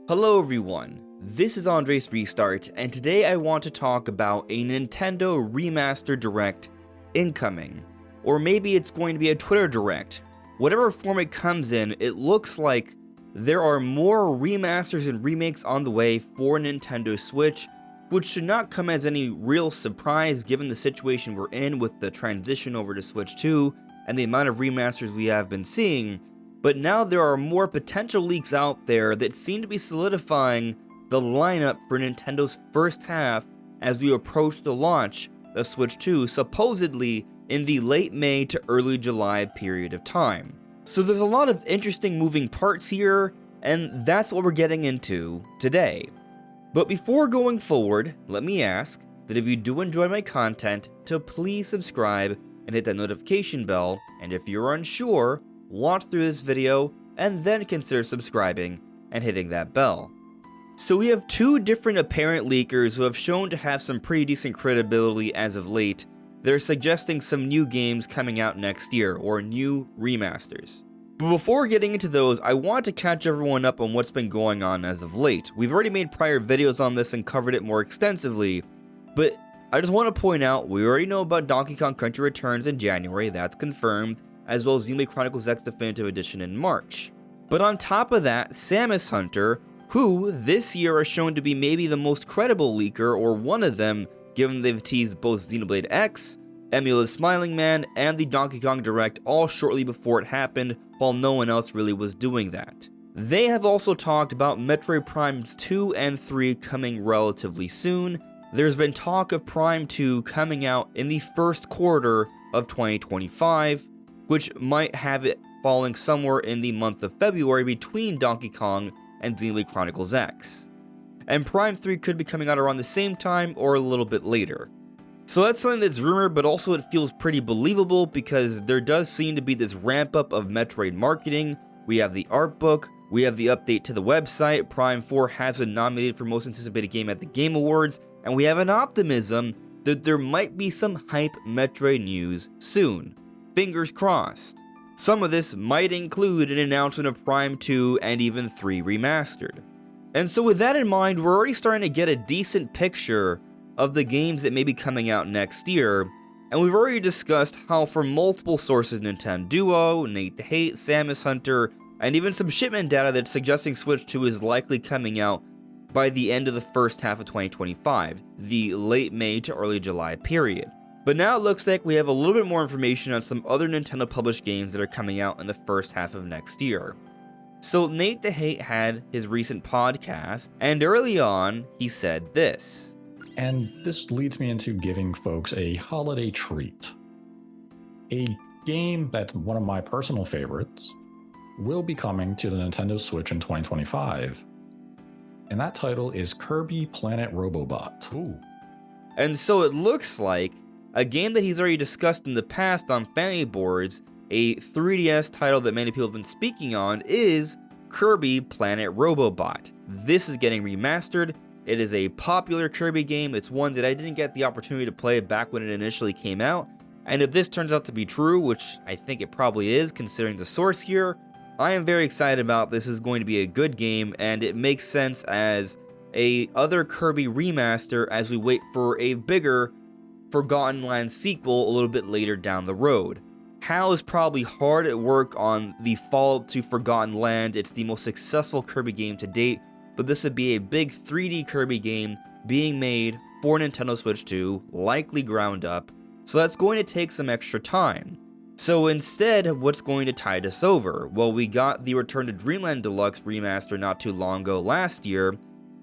Hello everyone, this is AndresRestart, and today I want to talk about a Nintendo Remaster Direct incoming. Or maybe it's going to be a Twitter Direct. Whatever form it comes in, it looks like there are more remasters and remakes on the way for Nintendo Switch, which should not come as any real surprise given the situation we're in with the transition over to Switch 2 and the amount of remasters we have been seeing. But now there are more potential leaks out there that seem to be solidifying the lineup for Nintendo's first half as we approach the launch of Switch 2, supposedly in the late May to early July period of time. So there's a lot of interesting moving parts here, and that's what we're getting into today. But before going forward, let me ask that if you do enjoy my content, to please subscribe and hit that notification bell, and if you're unsure, watch through this video and then consider subscribing and hitting that bell. So we have two different apparent leakers who have shown to have some pretty decent credibility as of late. They're suggesting some new games coming out next year, or new remasters. But before getting into those, I want to catch everyone up on what's been going on as of late. We've already made prior videos on this and covered it more extensively, but I just want to point out, we already know about Donkey Kong Country Returns in January, that's confirmed, as well as Xenoblade Chronicles X Definitive Edition in March. But on top of that, Samus Hunter, who this year are shown to be maybe the most credible leaker, or one of them, given they've teased both Xenoblade X, Emula's Smiling Man, and the Donkey Kong Direct all shortly before it happened, while no one else really was doing that. They have also talked about Metroid Primes 2 and 3 coming relatively soon. There's been talk of Prime 2 coming out in the first quarter of 2025, which might have it falling somewhere in the month of February between Donkey Kong and Xenoblade Chronicles X. And Prime 3 could be coming out around the same time or a little bit later. So that's something that's rumored, but also it feels pretty believable because there does seem to be this ramp up of Metroid marketing. We have the art book, we have the update to the website, Prime 4 has been nominated for Most Anticipated Game at the Game Awards, and we have an optimism that there might be some hype Metroid news soon. Fingers crossed. Some of this might include an announcement of Prime 2 and even 3 Remastered. And so with that in mind, we're already starting to get a decent picture of the games that may be coming out next year, and we've already discussed how for multiple sources, Nintendo Duo, Nate the Hate, Samus Hunter, and even some shipment data that's suggesting Switch 2 is likely coming out by the end of the first half of 2025, the late May to early July period. But now it looks like we have a little bit more information on some other Nintendo published games that are coming out in the first half of next year. So Nate the Hate had his recent podcast, and early on, he said this. And this leads me into giving folks a holiday treat. A game that's one of my personal favorites will be coming to the Nintendo Switch in 2025. And that title is Kirby Planet Robobot. Ooh. And so it looks like a game that he's already discussed in the past on Family Boards, a 3DS title that many people have been speaking on, is Kirby Planet Robobot. This is getting remastered. It is a popular Kirby game. It's one that I didn't get the opportunity to play back when it initially came out. And if this turns out to be true, which I think it probably is considering the source here, I am very excited about this. Is going to be a good game, and it makes sense as a other Kirby remaster as we wait for a bigger Forgotten Land sequel a little bit later down the road. HAL is probably hard at work on the follow-up to Forgotten Land. It's the most successful Kirby game to date, but this would be a big 3D Kirby game being made for Nintendo Switch 2, likely ground up, so that's going to take some extra time. So instead, what's going to tide us over? Well, we got the Return to Dreamland Deluxe remaster not too long ago last year.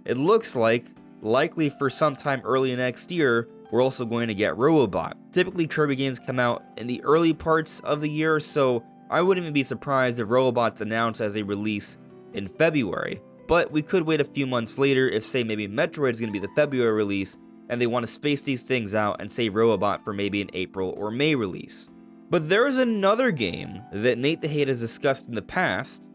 It looks like, likely for sometime early next year, we're also going to get Robobot. Typically, Kirby games come out in the early parts of the year, so I wouldn't even be surprised if Robobot's announced as a release in February. But we could wait a few months later if, say, maybe Metroid's going to be the February release, and they want to space these things out and save Robobot for maybe an April or May release. But there is another game that Nate the Hate has discussed in the past,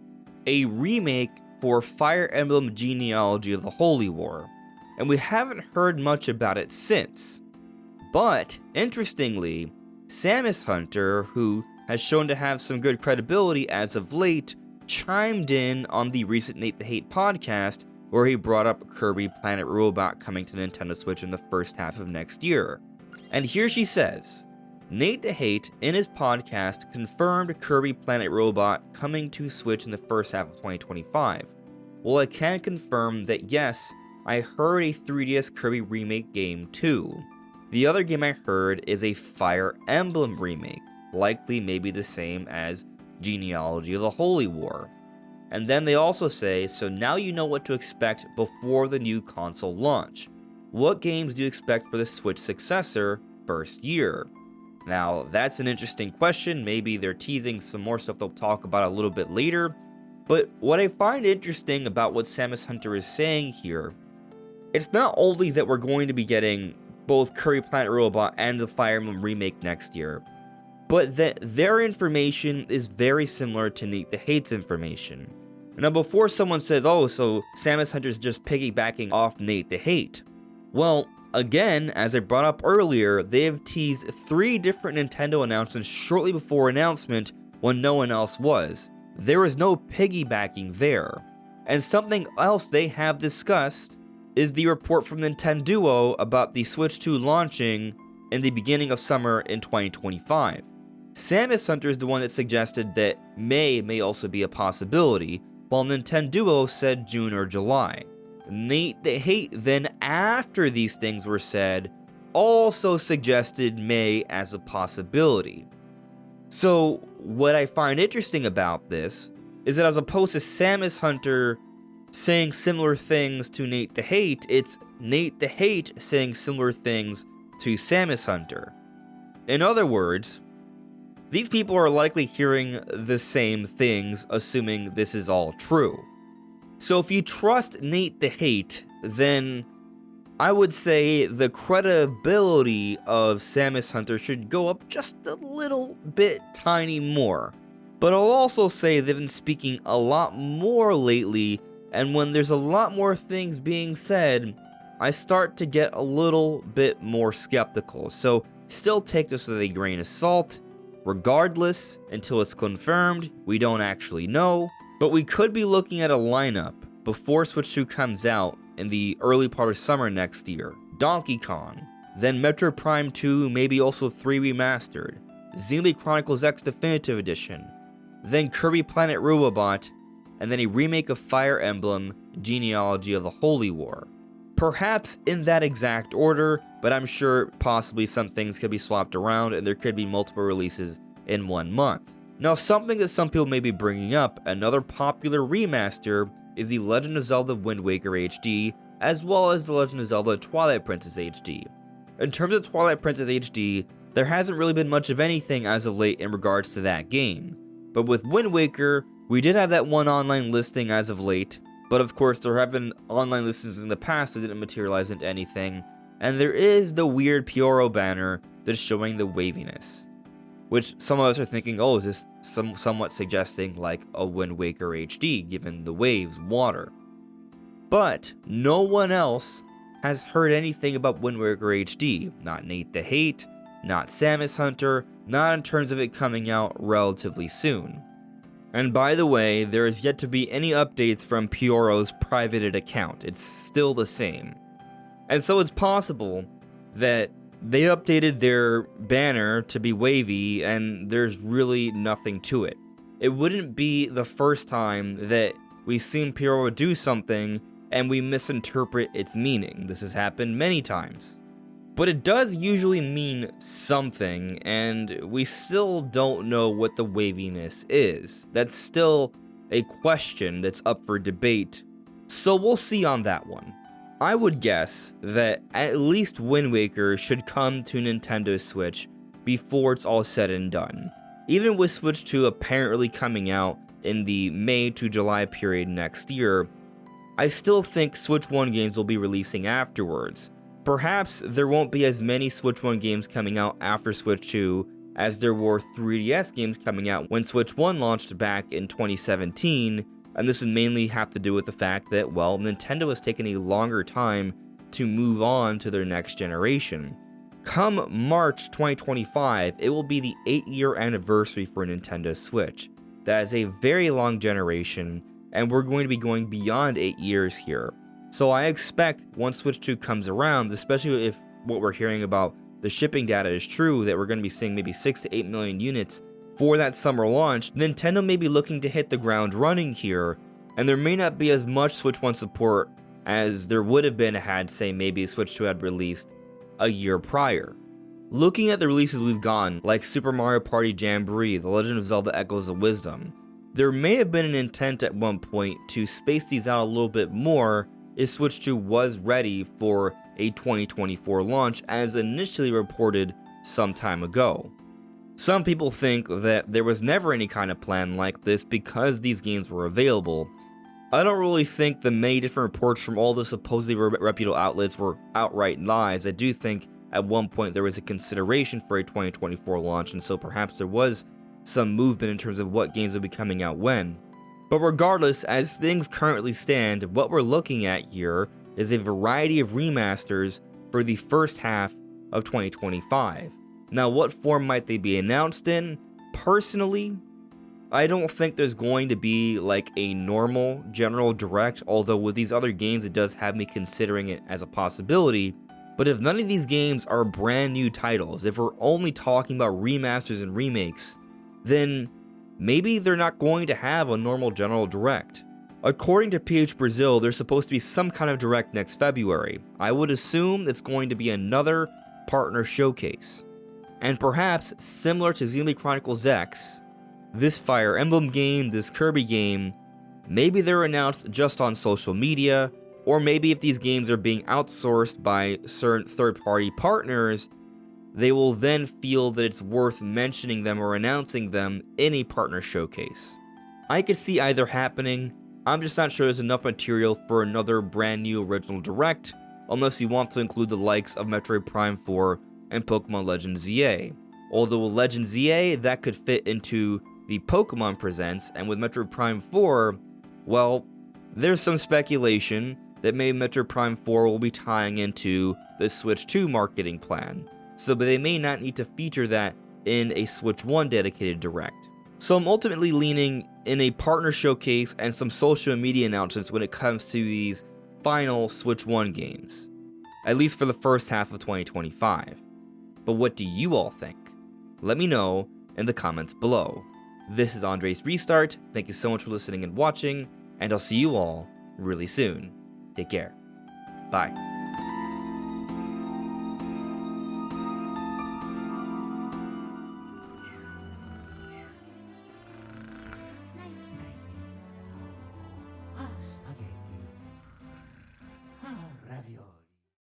a remake for Fire Emblem Genealogy of the Holy War, and we haven't heard much about it since. But, interestingly, Samus Hunter, who has shown to have some good credibility as of late, chimed in on the recent Nate the Hate podcast, where he brought up Kirby Planet Robot coming to Nintendo Switch in the first half of next year. And here she says, Nate the Hate, in his podcast, confirmed Kirby Planet Robot coming to Switch in the first half of 2025. Well, I can confirm that yes, I heard a 3DS Kirby remake game too. The other game I heard is a Fire Emblem remake, likely maybe the same as Genealogy of the Holy War. And then they also say, so now you know what to expect before the new console launch. What games do you expect for the Switch successor first year? Now, that's an interesting question. Maybe they're teasing some more stuff they'll talk about a little bit later. But what I find interesting about what Samus Hunter is saying here, it's not only that we're going to be getting both Kirby Planet Robot and the Fire Emblem remake next year, but that their information is very similar to Nate the Hate's information. Now, before someone says, oh, so Samus Hunter's just piggybacking off Nate the Hate. Well, again, as I brought up earlier, they have teased 3 different Nintendo announcements shortly before announcement when no one else was. There is no piggybacking there. And something else they have discussed is the report from Nintendo about the Switch 2 launching in the beginning of summer in 2025. Samus Hunter is the one that suggested that May also be a possibility, while Nintendo said June or July. Nate the Hate then, after these things were said, also suggested May as a possibility. So, what I find interesting about this is that as opposed to Samus Hunter saying similar things to Nate the Hate, it's Nate the Hate saying similar things to Samus Hunter. In other words, these people are likely hearing the same things, assuming this is all true. So if you trust Nate the Hate, then I would say the credibility of Samus Hunter should go up just a little bit tiny more. But I'll also say they've been speaking a lot more lately, and when there's a lot more things being said, I start to get a little bit more skeptical. So still take this with a grain of salt. Regardless, until it's confirmed, we don't actually know. But we could be looking at a lineup before Switch 2 comes out in the early part of summer next year. Donkey Kong, then Metro Prime 2, maybe also 3 Remastered, Xenoblade Chronicles X Definitive Edition, then Kirby Planet Robot, and then a remake of Fire Emblem, Genealogy of the Holy War. Perhaps in that exact order, but I'm sure possibly some things could be swapped around and there could be multiple releases in 1 month. Now, something that some people may be bringing up, another popular remaster, is The Legend of Zelda Wind Waker HD, as well as The Legend of Zelda Twilight Princess HD. In terms of Twilight Princess HD, there hasn't really been much of anything as of late in regards to that game. But with Wind Waker, we did have that one online listing as of late, but of course there have been online listings in the past that didn't materialize into anything, and there is the weird Pyoro banner that's showing the waviness. Which some of us are thinking, oh, is this somewhat suggesting like a Wind Waker HD, given the waves, water. But no one else has heard anything about Wind Waker HD. Not Nate the Hate, not Samus Hunter, not in terms of it coming out relatively soon. And by the way, there is yet to be any updates from Pyoro's privated account. It's still the same. And so it's possible that they updated their banner to be wavy and there's really nothing to it. It wouldn't be the first time that we've seen Pyoro do something and we misinterpret its meaning. This has happened many times. But it does usually mean something, and we still don't know what the waviness is. That's still a question that's up for debate, so we'll see on that one. I would guess that at least Wind Waker should come to Nintendo Switch before it's all said and done. Even with Switch 2 apparently coming out in the May to July period next year, I still think Switch 1 games will be releasing afterwards. Perhaps there won't be as many Switch 1 games coming out after Switch 2 as there were 3DS games coming out when Switch 1 launched back in 2017, and this would mainly have to do with the fact that, well, Nintendo has taken a longer time to move on to their next generation. Come March 2025, it will be the 8-year anniversary for Nintendo Switch. That is a very long generation, and we're going to be going beyond 8 years here. So I expect once Switch 2 comes around, especially if what we're hearing about the shipping data is true, that we're going to be seeing maybe 6 to 8 million units for that summer launch, Nintendo may be looking to hit the ground running here, and there may not be as much Switch 1 support as there would have been had, say, maybe Switch 2 had released a year prior. Looking at the releases we've gotten, like Super Mario Party Jamboree, The Legend of Zelda Echoes of Wisdom, there may have been an intent at one point to space these out a little bit more if Switch 2 was ready for a 2024 launch, as initially reported some time ago. Some people think that there was never any kind of plan like this because these games were available. I don't really think the many different reports from all the supposedly reputable outlets were outright lies. I do think at one point there was a consideration for a 2024 launch, and so perhaps there was some movement in terms of what games would be coming out when. But regardless, as things currently stand, what we're looking at here is a variety of remasters for the first half of 2025. Now, what form might they be announced in? Personally, I don't think there's going to be like a normal general direct, although with these other games it does have me considering it as a possibility. But if none of these games are brand new titles, if we're only talking about remasters and remakes, then maybe they're not going to have a normal general direct. According to PH Brazil, there's supposed to be some kind of direct next February. I would assume it's going to be another partner showcase. And perhaps similar to Xenoblade Chronicles X, this Fire Emblem game, this Kirby game, maybe they're announced just on social media, or maybe if these games are being outsourced by certain third-party partners, they will then feel that it's worth mentioning them or announcing them in a partner showcase. I could see either happening. I'm just not sure there's enough material for another brand new original direct, unless you want to include the likes of Metroid Prime 4 and Pokemon Legends ZA. Although with Legends ZA, that could fit into the Pokemon Presents, and with Metroid Prime 4, well, there's some speculation that maybe Metroid Prime 4 will be tying into the Switch 2 marketing plan, so they may not need to feature that in a Switch 1 dedicated direct. So I'm ultimately leaning in a partner showcase and some social media announcements when it comes to these final Switch 1 games, at least for the first half of 2025. But what do you all think? Let me know in the comments below. This is AndresRestart. Thank you so much for listening and watching, and I'll see you all really soon. Take care. Bye.